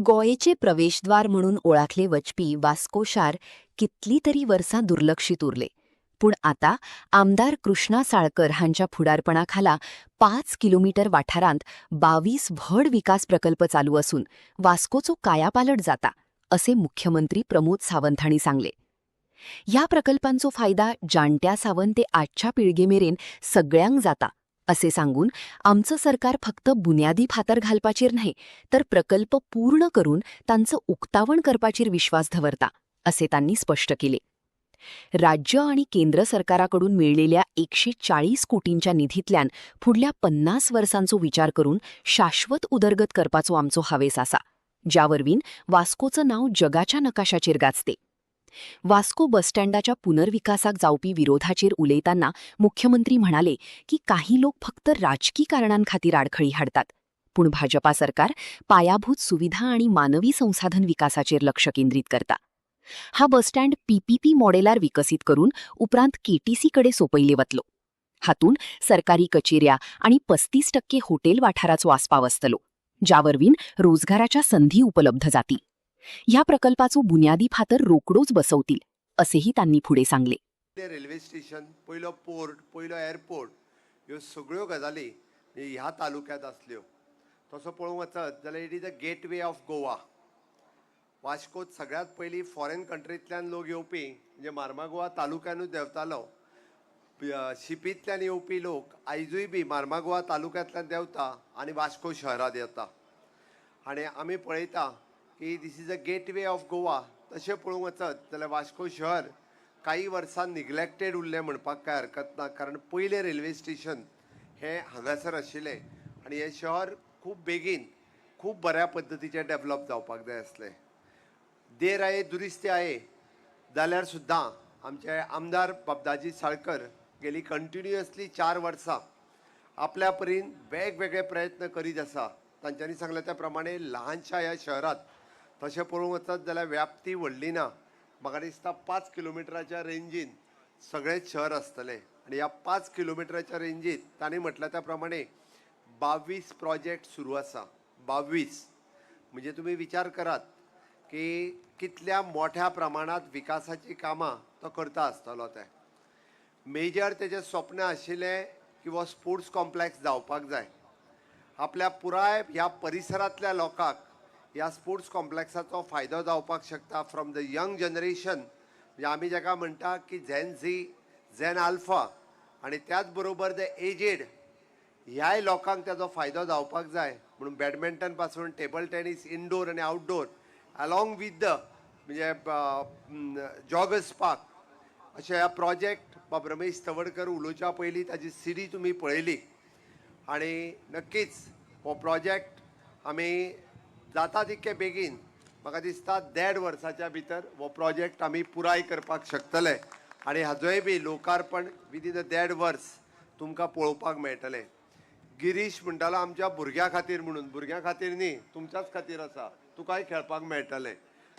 गोयेचे प्रवेशद्वार म्हणून ओळखले वचपी वास्को शार कितली तरी वर्सां दुर्लक्षित उरले. पूण आता आमदार कृष्णा साळकर हांच्या फुडारपणाखाला 5 किलोमीटर वाठारांत 22 व्हड विकास प्रकल्प चालू असून वास्कोचो कायापालट जाता, असे मुख्यमंत्री प्रमोद सावंत हांणी सांगले. ह्या प्रकल्पांचो फायदा जाणट्या सावन ते आजच्या पिळगेमेरेन सगळ्यांक जाता, असे सांगून आमचं सरकार फक्त बुन्यादी फातर घालपाचेर न्हय तर प्रकल्प पूर्ण करून तांचं उक्तावण करपाचेर विश्वास दवरता, असे तांणी स्पष्ट केले. राज्य आणि केंद्र सरकाराकडून मिळलेल्या 140 कोटींच्या निधीतल्यान फुडल्या 50 वर्सांचो विचार करून शाश्वत उदरगत करपाचो आमचो हावेस आसा, ज्यावरवीन वास्कोचं नाव जगाच्या नकाशाचेर गाजते. वास्को बसस्टँडाच्या पुनर्विकासाक जावपी विरोधाचेर उलयताना मुख्यमंत्री म्हणाले की काही लोक फक्त राजकी कारणांखातीर आडखळी हाडतात, पूण भाजपा सरकार पायाभूत सुविधा आणि मानवी संसाधन विकासाचेर लक्ष केंद्रीत करता. हा बसस्टँड पीपीपी मॉडेलार विकसित करून उपरांत केटीसीकडे सोपयले वतलो. हातून सरकारी कचेऱ्या आणि 35% हॉटेल वाठाराचो आस्पाव आसतलो, ज्यावरवीन रोजगाराच्या संधी उपलब्ध जातील. ह्या प्रकल्पाचो बुन्यादी फातर रोकडोच बसवतील, असेही त्यांनी पुढे सांगले. रेल्वे स्टेशन, पहिलो पोर्ट, पहिलो एअरपोर्ट, ह्यो सगळ्यो गजाली ह्या तालुक्यात आसल्यो. तसो पळोवंक वचत जाल्यार it is the gateway of Goa. वास्कोत सगळ्यात पयलीं फॉरेन कंट्रींतल्यान लोक येवपी म्हणजे मार्मागोवा तालुक्यानूच देंवतालो. शिपींतल्यान येवपी लोक आयजूय बी मार्मागोवा तालुक्यांतल्यान देंवता आनी वास्को शहरांत येता. आनी आमी पळयता की this is a gateway of Goa. तशें पळोवंक वचत जाल्यार वास्को शहर काही वर्सां निग्लेक्टेड उरलें म्हणपाक काय हरकत ना, कारण पयलें रेल्वे स्टेशन हें हांगासर आशिल्लें आनी हें शहर खूब बेगीन खूब बऱ्या पद्दतीचें डेव्हलप जावपाक जाय आसलें. देर आये दुरुस्ती आये जाल्यार सुद्दां आमचे आमदार बाबदाजी साळकर गेली कंटिन्युअसली 4 वर्सां आपल्या परीन वेगवेगळे प्रयत्न करीत आसा. तांच्यांनी सांगले त्या प्रमाणे ल्हानशा ह्या शहरात तशें पळोवंक वचत जाल्यार व्याप्ती व्हडली ना. म्हाका दिसता 5 किलोमिटराच्या रेंजीन सगळेंच शहर आसतलें आनी ह्या 5 किलोमिटराच्या रेंजीत तांणी म्हटल्या त्या प्रमाणे 22 प्रोजेक्ट सुरू आसा. 22 म्हणजे तुमी विचार करात की कितल्या मोठ्या प्रमाणात विकासाची कामां तो करता आसतलो. ते मेजर तेजें स्वप्न आशिल्लें की हो स्पोर्ट्स कॉम्प्लेक्स जावपाक जाय. आपल्या पुराय ह्या परिसरांतल्या लोकांक ह्या स्पोर्ट्स कॉम्प्लेक्साचो फायदो जावपाक शकता. फ्रॉम द यंग जनरेशन म्हणजे आमी जाका म्हणटा की झेन झी, झेन आल्फा आनी त्याच बरोबर द एजेड ह्याय लोकांक त्याचो फायदो जावपाक जाय म्हणून बॅडमिंटन पासून टेबल टेनीस इनडोर आनी आउटडोर अलॉंग वीथ द म्हणजे जॉगर्स पार्क अशे ह्या प्रोजेक्ट बाब रमेश तवडकर उलोवच्या पयलीं ताजी सिडी तुमी पळयली आनी नक्कीच हो प्रोजेक्ट आमी जाता तितके बेगीन म्हाका दिसता 1.5 वर्साच्या भितर हो प्रोजेक्ट आमी पुराय करपाक शकतले आनी हाजोय बी लोकार्पण विदीन अ 1.5 वर्स तुमकां पळोवपाक मेळटलें. गिरीश म्हणटालो आमच्या भुरग्यां खातीर म्हणून, भुरग्यां खातीर न्ही तुमच्याच खातीर आसा. तुकाय खेळपाक मेळटलें,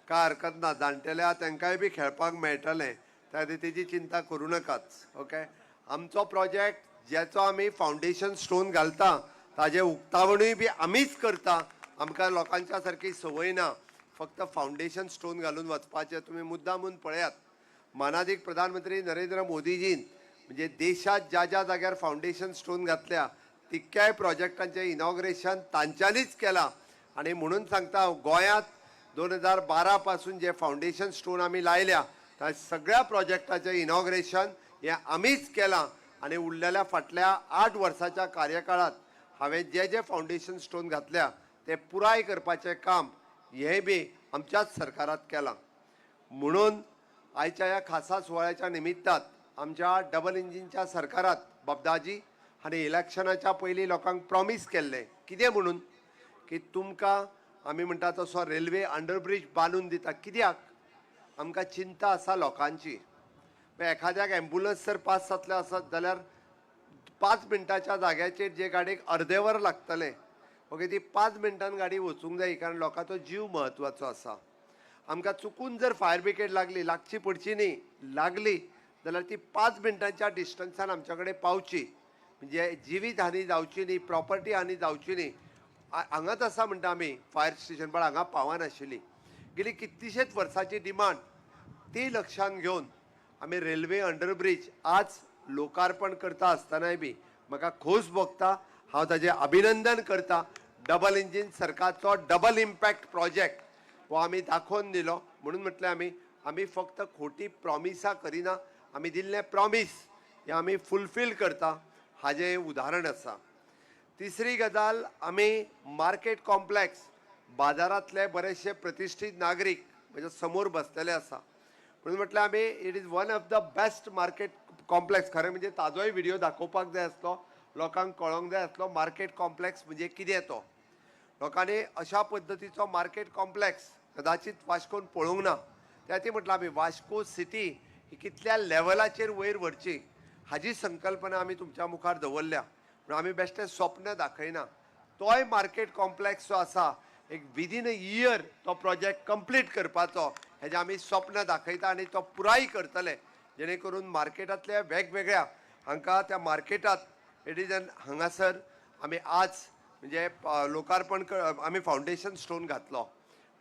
कांय हरकत ना. जाणटेल्या तांकांय बी खेळपाक मेळटलें, त्या तेजी चिंता करूं नाकात. ओके, आमचो प्रोजेक्ट जेचो आमी फावंडेशन स्टोन घालता ताजें उक्तावणूय बी आमीच करता. आमकां लोकांच्या सारकी संवय ना फक्त फावंडेशन स्टोन घालून वचपाचें. तुमी मुद्दामून पळयात, मानाधीक प्रधानमंत्री नरेंद्र मोदीजीन म्हणजे देशात ज्या ज्या जाग्यार फावंडेशन स्टोन घातल्या तितक्याय प्रोजेक्टांचें इनॉग्रेशन तांच्यांनीच केलां. आनी म्हणून सांगता, गोंयांत 2012 पासून जे फावंडेशन स्टोन आमी लायल्या त्या सगळ्या प्रोजेक्टाचें इनॉग्रेशन हें आमीच केलां. आनी उरलेल्या फाटल्या 8 वर्साच्या कार्यकाळात हांवें जे जे फावंडेशन स्टोन घातल्या ते पुराय करपाचें काम हें बी आमच्याच सरकारात केलां. म्हणून आयच्या ह्या खासा सुवाळ्याच्या निमित्तात आमच्या डबल इंजिनच्या सरकारात बाबदाजी हांणी इलेक्शनाच्या पयलीं लोकांक प्रॉमीस केल्लें कितें म्हणून की तुमकां आमी म्हणटा तसो रेल्वे अंडरब्रीज बांदून दिता. कित्याक आमकां चिंता आसा लोकांची. एखाद्याक एम्बुलन्स जर पास जातले आसत जाल्यार 5 मिनटाच्या जाग्याचेर जे गाडयेक अर्दे वर लागतले, ओके, ती 5 मिनटान गाडी वचूंक जाय कारण लोकांचो जीव म्हत्वाचो आसा. आमकां चुकून जर फायर ब्रिगेड लागची पडची न्ही, लागली जाल्यार ती 5 मिनटांच्या डिस्टन्सान आमच्या कडेन पावची. म्हणजे जिवीत हानी जावची न्ही, प्रॉपर्टी हानी जावची न्ही. हांगाच आसा म्हणटा आमी फायर स्टेशन, पण हांगा पावनाशिल्ली. गेली कितलीशीच वर्सांची डिमांड ती लक्षात घेवन आमी रेल्वे अंडरब्रिज आज लोकार्पण करता आसतनाय बी म्हाका खोस भोगता. हांव ताचें अभिनंदन करता. डबल इंजीन सरकारचो डबल इम्पॅक्ट प्रोजेक्ट हो आमी दाखोवन दिलो. म्हणून म्हटलें आमी फक्त खोटी प्रॉमिसां करिना, आमी दिल्लें प्रॉमीस हें आमी फुलफील करता, हाजें उदाहरण आसा. तिसरी गजाल, आमी मार्केट कॉम्प्लेक्स बाजारांतले बरेचशे प्रतिश्ठीत नागरीक म्हज्या समोर बसलेले आसा. म्हणून म्हटलें आमी it is one of the best market complex. खरें म्हणजे ताजोय व्हिडिओ दाखोवपाक जाय आसलो, लोकांक कळोंक जाय आसलो मार्केट कॉम्प्लेक्स म्हणजे कितें तो. लोकांनी अशा पद्दतीचो मार्केट कॉम्प्लेक्स कदाचित वास्कोन पळोवंक ना. त्या खातीर म्हटलं आमी वास्को सिटी ही कितल्या लेवलाचेर वयर व्हरची हाजी संकल्पना आमी तुमच्या मुखार दवरल्या. म्हणून आमी बेश्टें स्वप्न दाखयना. तोय मार्केट कॉम्प्लेक्स जो आसा एक विदीन अ इयर तो प्रोजेक्ट कंप्लीट करपाचो हेजें आमी स्वप्न दाखयता आनी तो पुराय करतले, जेणे करून मार्केटांतल्या वेगवेगळ्या हांकां त्या मार्केटांत इट इज हांगासर आमी आज म्हणजे लोकार्पण आमी फावंडेशन स्टोन घातलो.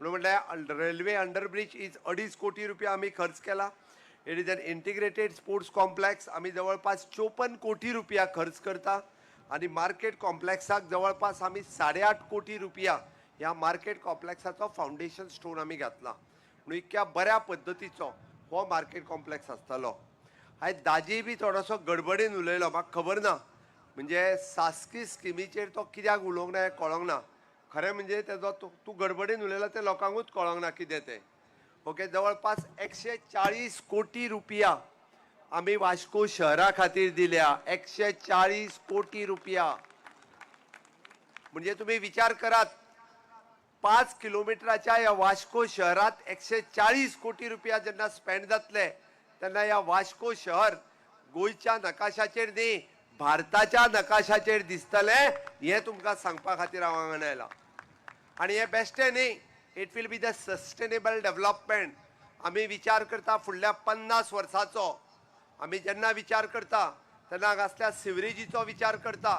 म्हणून म्हटल्यार रेल्वे अंडरब्रिज इज 2.5 कोटी रुपया आमी खर्च केला. It is an integrated sports complex आमी जवळपास 54 कोटी रुपया खर्च करता. आणि मार्केट कॉम्प्लेक्साक जवळपास आमी 8.5 कोटी रुपया ह्या मार्केट कॉम्प्लेक्साचो फावंडेशन स्टोन आमी घातला. म्हणून इतक्या बऱ्या पद्दतीचो हो मार्केट कॉम्प्लेक्स आसतलो. आयज दाजी बी थोडोसो गडबडीन उलयलो, म्हाका खबर ना म्हणजे शासकीय स्किमीचेर तो कित्याक उलोवंक ना हें कळोंक ना. खरें म्हणजे तेजो तूं गडबडीन उलयला तें लोकांकूच कळोंक ना कितें तें. ओके, जवळपास 140 कोटी रुपया आमी वास्को शहरा खातीर दिल्या. 140 कोटी रुपया. म्हणजे तुम्ही विचार करात, 5 किलोमिटराच्या या वास्को शहरात 140 कोटी रुपया जेन्ना स्पेंड जातले तेन्ना या वास्को शहर गोंयच्या नकाशाचेर न्ही भारताच्या नकाशाचेर दिसतले हे तुमकां सांगपा खातीर हांव हांगा आयला. आनी हे बेश्टें न्ही, it will be the sustainable development. आमी विचार करता फुडल्या 50 वर्सांचो. आमी जेन्ना विचार करता तेन्ना हांगासल्या सिवरेजीचो विचार करता,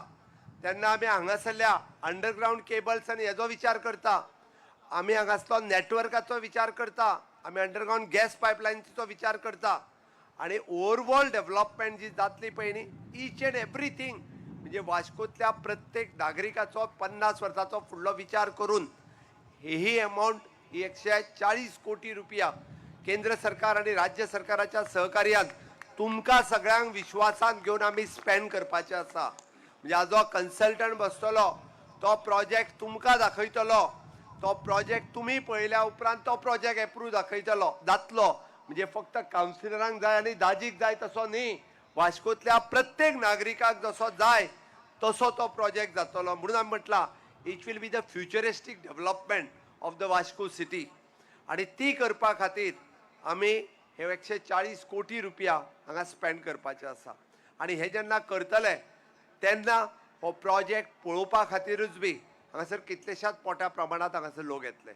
तेन्ना आमी हांगासरल्या अंडरग्रावंड केबल्स आनी हेजो विचार करता. आमी हांगासलो नेटवर्काचो विचार करता, आमी अंडरग्रावंड गॅस पायपलायनीचो विचार करता. आणि ओवरऑल डेव्हलपमेंट जी जातली पळय न्ही, ईच एंड एवरीथींग म्हणजे वास्कोतल्या प्रत्येक नागरिकाचो 50 वर्सांचो फुडलो विचार करून ही अमाउंट ही 140 कोटी रुपया केंद्र सरकार आणि राज्य सरकाराच्या सहकार्यान तुमकां सगळ्यांक विश्वासान घेवन आमी स्पेंड करपाचें आसा. म्हणजे हाजो कन्सल्टंट बसतलो, तो प्रोजेक्ट तुमकां दाखयतलो, तो प्रोजेक्ट तुमी पळयल्या उपरांत तो प्रोजेक्ट एप्रूव दाखयतलो जातलो. म्हणजे फक्त कावन्सिलरांक जाय आनी दाजीक जाय तसो न्ही, वास्कोतल्या प्रत्येक नागरिकाक जसो जाय तसो तो प्रोजेक्ट जातलो. म्हणून आमी म्हटलां it will be the futuristic development of the Vasco city. आणि ती करपा खातीर आमी हे 140 कोटी रुपया हांगा स्पेंड करपाचे आसा. आणि हे जेन्ना करतले तेन्ना हो प्रोजेक्ट पळोवपा खातीरूच बी हांगासर कितलेशाच पोट्या प्रमाणात हांगासर लोक येतले.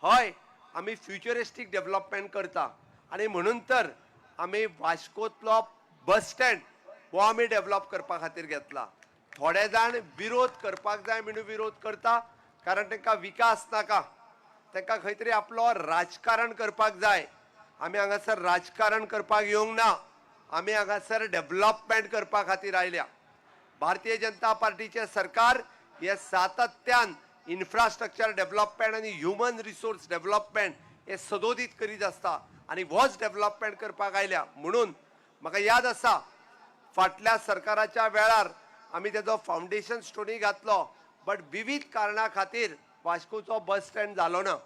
हय, आमी फ्युचरिस्टीक डेव्हलपमेंट करता आणि म्हणून तर आमी वास्कोतलो बस स्टँड हो आमी डेव्हलप करपा खातीर घेतला. थोडे जाण विरोध करपाक जाय म्हणून विरोध करता, कारण तांकां विकास नाका, तांकां खंय तरी आपलो राजकारण करपाक जाय. आमी हांगासर राजकारण करपाक येवंक ना, आमी हांगासर डेव्हलपमेंट करपा खातीर आयल्या. भारतीय जनता पार्टीचे सरकार हे सातत्यान इन्फ्रास्ट्रक्चर डेव्हलपमेंट आणि ह्युमन रिसोर्स डेव्हलपमेंट हे सदोदीत करीत आसता आणि होच डेव्हलपमेंट करपाक आयल्या. म्हणून म्हाका याद आसा फाटल्या सरकाराच्या वेळार आमी तेजो फावंडेशन स्टोनी घातलो, बट विविध कारणां खातीर वास्कोचो बस स्टँड जालो ना.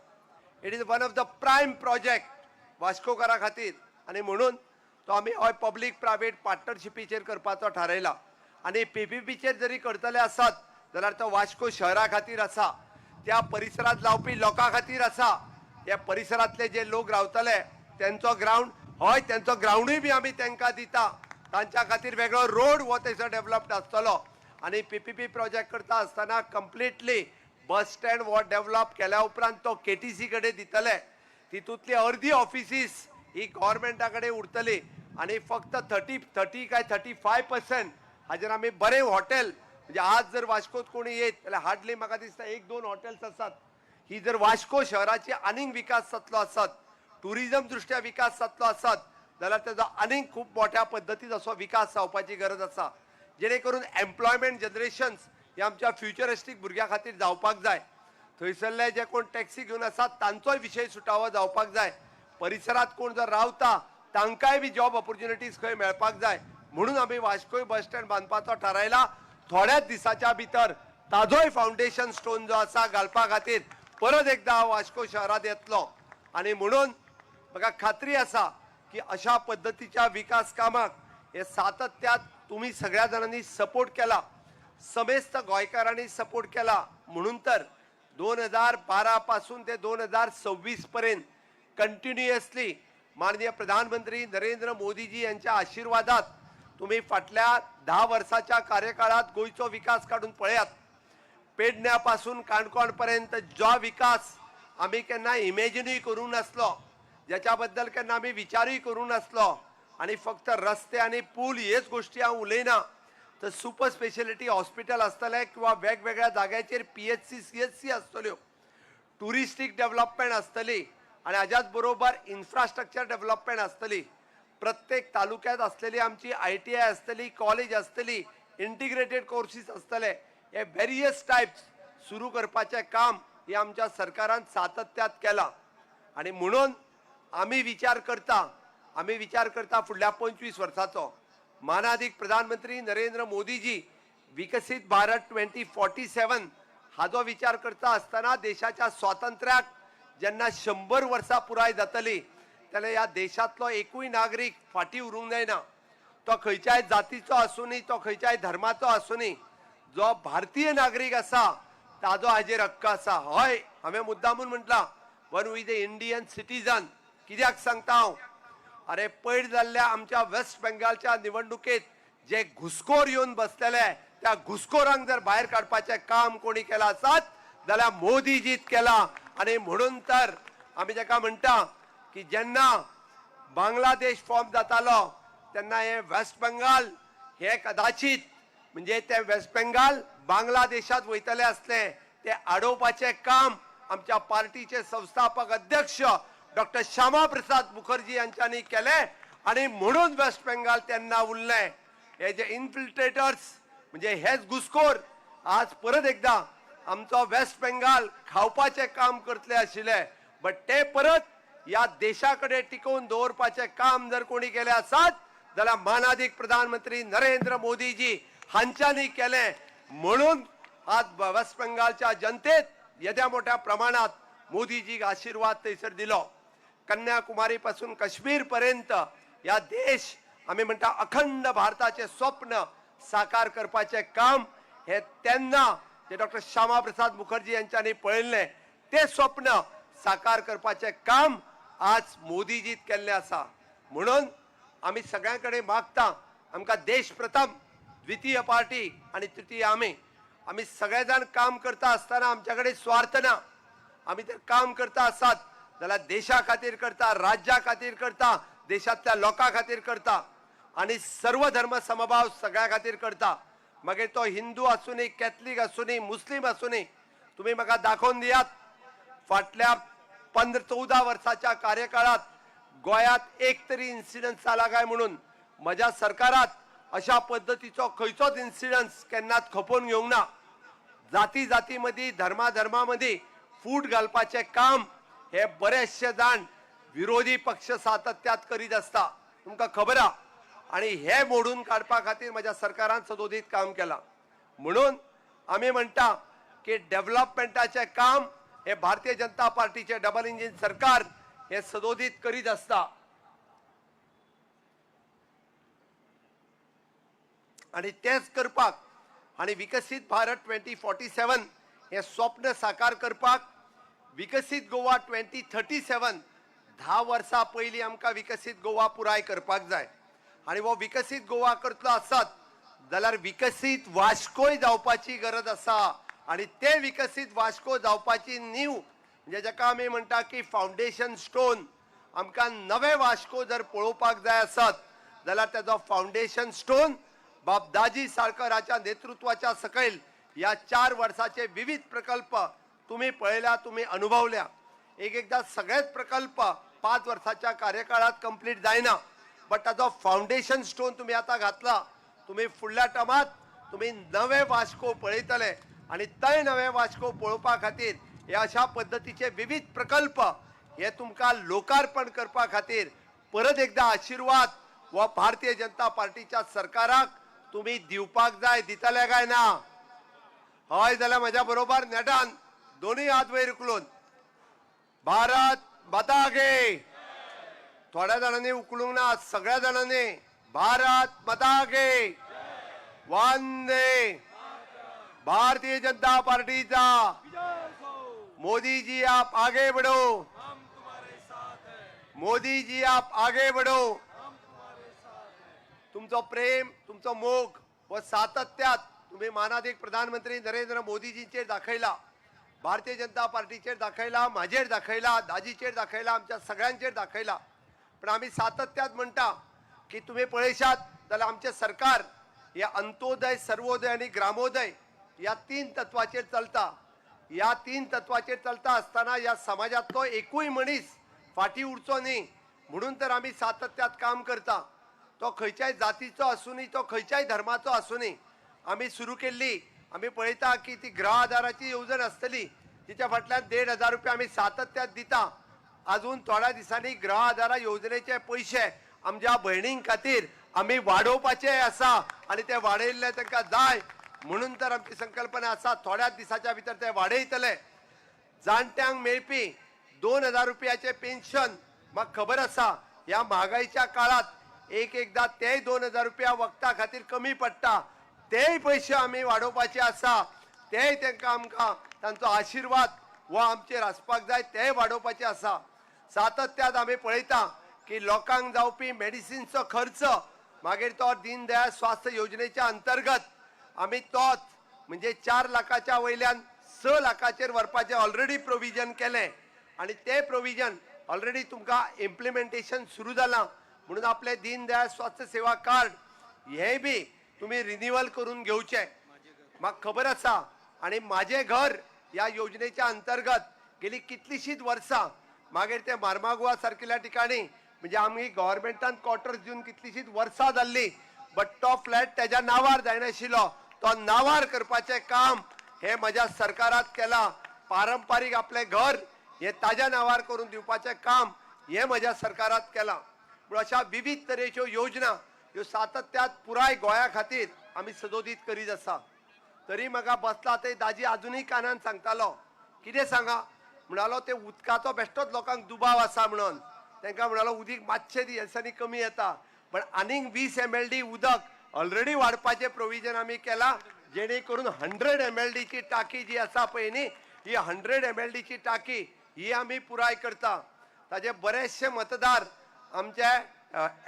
It is one of the prime project वास्कोकारा खातीर आणि म्हणून तो आमी हय पब्लीक प्रायवेट पार्टनरशिपीचेर करपाचो थारायला. आणि पीपीपीचेर जरी करतले आसात जाल्यार तो वास्को शहरा खातीर आसा, त्या परिसरात जावपी लोकां खातीर आसा. ह्या परिसरातले जे लोक रावतले त्यांचो ग्राउंड, हय त्यांचो ग्राउंडूय बी आमी तांकां दिता. तांच्या खातीर वेगळो रोड हो थंयसर डेव्हलप्ड आसतलो. आणि पीपीपी प्रोजेक्ट करता आसतना कंप्लिटली बस स्टँड हो डेव्हलप केल्या उपरांत तो केटीसी कडेन दितले. तितूंतली अर्दी ऑफिसीस ही गव्हर्मेंटा कडेन उरतली आणि फक्त 30 काय 35% हाजेर आमी बरें हॉटेल म्हणजे आज जर वास्कोत कोणी येत जाल्यार हार्डली म्हाका दिसता 1-2 हॉटेल्स आसात. ही जर वास्को शहराची आनीक विकास जातलो आसत, टुरिजम दृश्ट्या विकास जातलो आसत जाल्यार तेजो आनीक खूब मोठ्या पद्दतीन असो विकास जावपाची गरज आसा, जेणे करून एम्प्लॉयमेंट जनरेशन्स हे आमच्या फ्युचरिस्टीक भुरग्यां खातीर जावपाक जाय. थंयसरले जे कोण टॅक्सी घेवन आसात तांचोय विशय सुटावो जावपाक जाय. परिसरात कोण जर रावता तांकांय बी जॉब ऑपॉर्च्युनिटीज खंय मेळपाक जाय, म्हणून आमी वास्कोय बस स्टँड बांदपाचो थारायला. थोड्याच दिसाच्या भितर ताजोय फावंडेशन स्टोन जो आसा घालपा खातीर परत एकदा वास्को शहरात येतलो. आणि म्हणून म्हाका खात्री आसा की अशा पद्धतीच्या विकास कामाक हे सातत्यात तुम्ही सगळ्या जाणांनी सपोर्ट केला, समेस्त गोंयकारांनी सपोर्ट केला. म्हणून तर 2012 पासून ते 2026 पर्यंत कंटिन्युअसली माननीय प्रधानमंत्री नरेंद्र मोदीजी यांच्या आशीर्वादात तुम्ही फाटल्या 10 वर्षाच्या कार्यकाळात गोयचो विकास काढून पळयात. पेडण्यापासून काणकोणपर्यंत जो विकास आम्ही केन्ना इमॅजिनूय करूंक नासलो, ज्याच्या बद्दल केन्ना आम्ही विचारूय करूंक नासलो, आणि फक्त रस्ते आणि पूल हेच गोष्टी हांव उलयना, तर सुपर स्पेशलिटी हॉस्पिटल आसतले किंवा वेगवेगळ्या जाग्याचेर PHC CHC आसतल्यो, टुरिस्टीक डेव्हलपमेंट आसतली आणि हाच्याच बरोबर इन्फ्रास्ट्रक्चर डेव्हलपमेंट आसतली. प्रत्येक तालुक्यात असलेली आमची ITI आसतली, कॉलेज आसतली, इंटिग्रेटेड कोर्सीस आसतले, हे व्हेरियस टायप्स सुरू करपाचें काम हे आमच्या सरकारान सातत्यात केला. आणि म्हणून आम्ही विचार करता फुडल्या 25 वर्साचो. मानाधिक प्रधानमंत्री नरेंद्र मोदीजी विकसित भारत 2047 हाजो विचार करता असताना देशाच्या स्वातंत्र्याक जेन्ना 100 वर्सां पुराय जातली तेन्ना ह्या देशातलो एकूय नागरीक फाटी उरूंक जायना. तो खंयच्याय जातीचो आसूनी, तो खंयच्याय धर्माचो आसूनी, जो भारतीय नागरीक आसा ताजो हाजेर हक्क आसा. हय, हांवें मुद्दामून म्हटलां one we the Indian citizen. कित्याक सांगता हांव, अरे पैड जाल्ल्या आमच्या वेस्ट बेंगालच्या निवडणुकेत जे घुसखोर येवन बसलेले त्या घुसखोरांक जर भायर काडपाचें काम कोणी केलां आसत जाल्यार मोदीजीत केला. आणि म्हणून तर आमी जाका म्हणटा की जेन्ना बांगलादेश फॉर्म जातालो तेन्ना हे वेस्ट बेंगाल हे कदाचित म्हणजे ते वेस्ट बेंगाल बांगलादेशात वयतले असले ते आडोवपाचें काम आमच्या पार्टीचे संस्थापक अध्यक्ष डॉक्टर श्यामा प्रसाद मुखर्जी यांच्यानी केले. आणि म्हणून वेस्ट बेंगाल त्यांना उरले. हे जे इन्फिल्ट्रेटर्स म्हणजे हेच घुसखोर आज परत एकदा आमचो वेस्ट बेंगाल खावपाचें काम करतले आशिल्ले, बट ते परत या देशाकडे टिकवून दवरपाचें काम जर कोणी केले आसत जाल्यार मानाधिक प्रधानमंत्री नरेंद्र मोदीजी हांच्यांनी केले. म्हणून आज वेस्ट बेंगालच्या जनतेत येद्या मोठ्या प्रमाणात मोदीजीक आशीर्वाद थंयसर दिलो. कन्याकुमारी पासून काश्मीर पर्यंत या देश आम्ही म्हणटा अखंड भारताचे स्वप्न साकार करपाचे काम हे त्यांना जे डॉक्टर श्यामा प्रसाद मुखर्जी यांच्यानी पळयल्ले ते स्वप्न साकार करपाचे काम आज मोदीजीत केल्ले आसा. म्हणून आम्ही सगळ्यांकडे मागता आमकां देश प्रथम, द्वितीय पार्टी आणि तृतीय आम्ही सगळे जाण काम करता असताना आमच्याकडे स्वार्थ ना. आम्ही जर काम करता आसात जाल्यार देशा खातीर करता, राज्या खातीर करता, देशातल्या लोकां खातीर करता आणि सर्व धर्म समभाव सगळ्या खातीर करता. मागीर तो हिंदू आसूनी, कॅथलीक आसूनी, मुस्लीम आसूनी. तुम्ही म्हाका दाखोवन दियात फाटल्या 14 वर्साच्या कार्यकाळात गोंयात एक तरी इन्सिडन्स जाला काय म्हणून. म्हज्या सरकारात अशा पद्धतीचो खंयचोच इन्सिडन्स केन्नाच खपोवन घेवंक ना. जाती जाती मदीं, धर्मा मदीं फूट घालपाचें काम हे बरेचशे जाण विरोधी पक्ष सातत्यात करीत असता, तुमकां खबर आहा. आणि हे मोडून काडपा खातीर म्हज्या सरकारान सदोदीत काम केलां. म्हणून आमी म्हणटा की डेव्हलपमेंटाचें काम हे भारतीय जनता पार्टीचे डबल इंजिन सरकार हे सदोदीत करीत असता. आणि तेच करपाक आणि विकसित भारत 2047 हे स्वप्न साकार करपाक विकसित गोवा 2037 10 वर्सां पयलीं आमकां विकसित गोवा पुराय करपाक जाय. आणि वो विकसित गोवा करतलो आसत जाल्यार विकसित वास्कोय जावपाची गरज आसा. आणि ते विकसित वास्को जावपाची नीव म्हणजे जाका आमी म्हणटा की फावंडेशन स्टोन. आमकां नवे वास्को जर पळोवपाक जाय आसत जाल्यार तेजो फावंडेशन स्टोन बाब दाजी साळकराच्या नेतृत्वाच्या सकैल या 4 वर्षाचे विविध प्रकल्प तुम्ही पळयल्या, तुम्ही अनुभवल्या. एकदा सगळेच प्रकल्प 5 वर्षाच्या कार्यकाळात कंप्लीट जायना, बट ताजो फाउंडेशन स्टोन तुम्ही आता घातला. तुम्ही फुडल्या टर्मात तुम्ही नवे वास्को पळयतले आणि ते नवे वास्को पळोवपा खातीर हे अशा पद्धतीचे विविध प्रकल्प हे तुमकां लोकार्पण करपा खातीर परत एकदा आशीर्वाद व भारतीय जनता पार्टीच्या सरकाराक तुम्ही दिवपाक जाय. दितले काय ना? हय जाल्यार म्हज्या बरोबर नेटान दोन्ही हात वयर उखलून भारत माता गे. थोड्या जाणांनी उखलूंक ना, सगळ्या जाणांनी भारत माता गे. वंदे भारतीय जनता पार्टीचा. मोदी जी आप आगे बढ़ो, मोदी जी आप आगे बढ़ो. तुमचं प्रेम, तुमचं मोग व सातत्यात तुम्ही मानाधिक प्रधानमंत्री नरेंद्र मोदीजींचेर दाखयला, भारतीय जनता पार्टीचेर दाखयला, माझेर दाखयला, दाजीचेर दाखयला, आमच्या सगळ्यांचेर दाखयला. पण आम्ही सातत्यात म्हणटा की तुम्ही पळयशात जाल्यार आमचे सरकार या अंत्योदय, सर्वोदय आणि ग्रामोदय या 3 तत्वाचेर चलता. या 3 तत्वाचेर चलता असताना या समाजातलो एकूय मनीस फाटी उरचो न्ही म्हणून तर आम्ही सातत्यात काम करता. तो खंयच्याय जातीचो आसूनी, तो खंयच्याय धर्माचो आसूनी, आम्ही सुरू केल्ली. आम्ही पळयता की ती गृह आधाराची येवजण आसतली, तिच्या फाटल्यान 1,500 रुपया आम्ही सातत्यात दिता. अजून थोड्या दिसांनी गृह आधार योजनेचे पैसे आमच्या भयणीं खातीर आम्ही वाडोवपाचे आसा आणि ते वाडयल्ले तांकां जाय म्हणून तर आमची संकल्पना आसा. थोड्याच दिसाच्या भितर ते वाडयतले. जाणट्यांक मेळपी 2,000 रुपयाचे पेन्शन म्हाका खबर आसा ह्या महागाईच्या काळात एकदा ते 2,000 रुपया वखदा खातीर कमी पडटा. तेय पैसे आम्ही वाडोवपाचे आसा. तेय तांकां आमकां तांचो आशीर्वाद व आमचेर आसपाक जाय, तेय वाडोवपाचे आसा. सातत्यात आम्ही पळयता की लोकांक जावपी मेडिसिनचो खर्च मागीर तो दीनदयाळ स्वास्थ्य योजनेच्या अंतर्गत आम्ही तोच म्हणजे 4 लाखाच्या वयल्यान 6 लाखाचेर व्हरपाचे ऑलरेडी प्रोविजन केले आणि ते प्रोविजन ऑलरेडी तुमकां इम्प्लिमेंटेशन सुरू जाला. म्हणून आपले दीनदयाळ स्वास्थ्य सेवा कार्ड हे बी तुम्ही रिन्युअल करून घेवचे. म्हाका खबर आसा आणि माझे घर या योजनेच्या अंतर्गत गेली कितलीशीच वर्सां मागीर ते मार्मागुआ सारकिल्या ठिकाणी म्हणजे आम्ही गव्हर्नमेंटान क्वार्टर्स दिवन कितलीशीच वर्सां जाल्ली, बट तो फ्लॅट त्याच्या नावार जायनाशिल्लो. तो नावार करपाचे काम हे माझ्या सरकारात केला. पारंपारीक आपले घर हे ताज्या नावार करून दिवपाचे काम हे माझ्या सरकारात केला. म्हणून अशा विविध तरेच्यो योजना ह्यो सातत्यात पुराय गोंया खातीर आम्ही सदोदीत करीत आसा. तरी म्हाका बसला ते दाजी अजूनही कानान सांगतालो, कितें सांगा म्हणालो, ते उदकाचो बेश्टोच लोकांक दुबाव आसा म्हणून. तांकां म्हणालो उदीक मातशे दिसांनी कमी येता, पण आनीक 20 MLD उदक ऑलरेडी वाडपाचे प्रोविजन आम्ही केला, जेणे करून 100 MLD ची टाकी जी आसा पळय न्ही, ही 100 MLD ची टाकी ही आम्ही पुराय करता. ताजे बरेचशे मतदार आमचे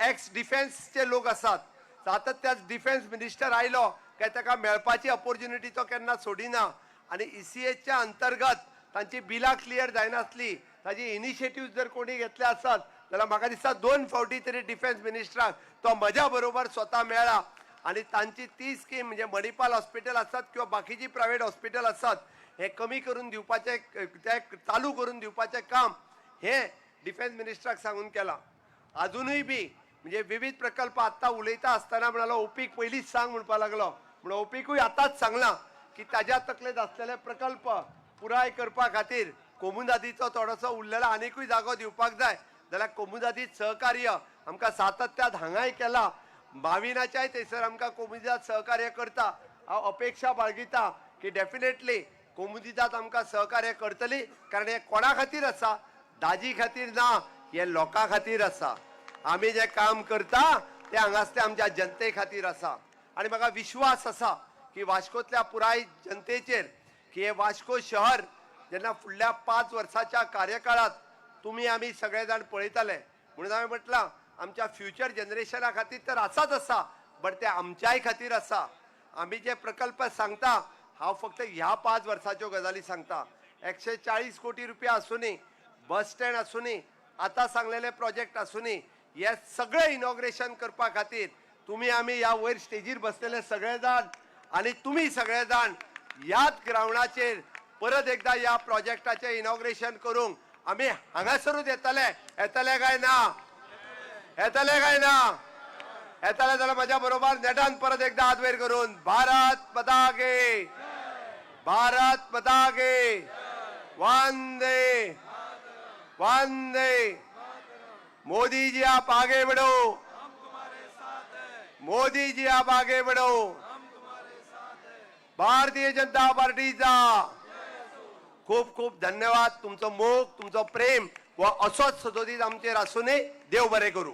एक्स डिफेन्सचे लोक आसात. सातत्यात डिफेन्स मिनिस्टर आयलो काय ताका मेळपाची ऑपॉर्च्युनिटी तो केन्ना सोडिना आणि ECHच्या अंतर्गत तांची बिलां क्लियर जायनासली. ताजी इनिशिएटिव्ह जर कोणी घेतले आसत जाल्यार म्हाका दिसता 2 फावटी तरी डिफेन्स मिनिस्टराक तो म्हज्या बरोबर स्वता मेळ्ळा आणि तांची ती स्कीम म्हणजे मणिपाल हॉस्पिटल आसत किंवा बाकीची प्रायव्हेट हॉस्पिटल आसत हे कमी करून दिवपाचे, ते चालू करून दिवपाचे काम हे डिफेन्स मिनिस्टराक सांगून केला. अजूनही बी म्हणजे विविध प्रकल्प आता उलयता असताना म्हणालो ओपीक पयलीच सांग म्हणपा लागलो. म्हणून ओपीकूय आताच सांगला की ताज्या तकलेत असलेले प्रकल्प पुराय करपा खातीर कोमुदादीचो थोडोसो उरलेलो आनीकूय जागो दिवपाक जाय जाल्यार कोमुदादीत सहकार्य आमकां सातत्यात हांगाय केला. भाविनाच्याय थंयसर आमकां कोमुदाद सहकार्य करता. हांव अपेक्षा बाळगिता की डेफिनेटली कोमुदितात आमकां सहकार्य करतली, कारण हे कोणा खातीर आसा, दाजी खातीर ना, हे लोकां खातीर आसा. आमी जे काम करता ते हांगासले आमच्या जनते खातीर आसा. आणि म्हाका विश्वास आसा की वास्कोतल्या पुराय जनतेचेर की हे वास्को शहर जेन्ना फुडल्या 5 वर्साच्या कार्यकाळात तुम्ही आम्ही सगळे जाण पळयतले म्हणून हांवें म्हटलां आमच्या फ्युचर जनरेशना खातीर तर आसाच आसा, बट ते आमच्याय खातीर आसा. आम्ही जे प्रकल्प सांगता हांव फक्त ह्या 5 वर्साच्यो गजाली सांगता. 140 कोटी रुपया आसूनी, बस स्टँड आसूनी, आता सांगलेले प्रोजेक्ट आसूनी, हे सगळे इनॉग्रेशन करपा खातीर तुम्ही आम्ही या वयर स्टेजीर बसलेले सगळे जाण आणि तुम्ही सगळे जाण याच ग्राउंडाचेर परत एकदा या प्रोजेक्टाचे इनॉग्रेशन करूंक आम्ही हांगासरूच येतले काय ना येतले जाल्यार माझ्या बरोबर नेटान परत एकदा हात वयर करून भारत माता गे वंदे वंदे मोदी जी आप आगे बढ़ो मोदी जी आप आगे बढ़ो भारतीय जनता पार्टीचा खूप खूप धन्यवाद तुमचं मोग तुमचं प्रेम व असोच सदोदीत आमचेर आसूनी देव बरें करूं.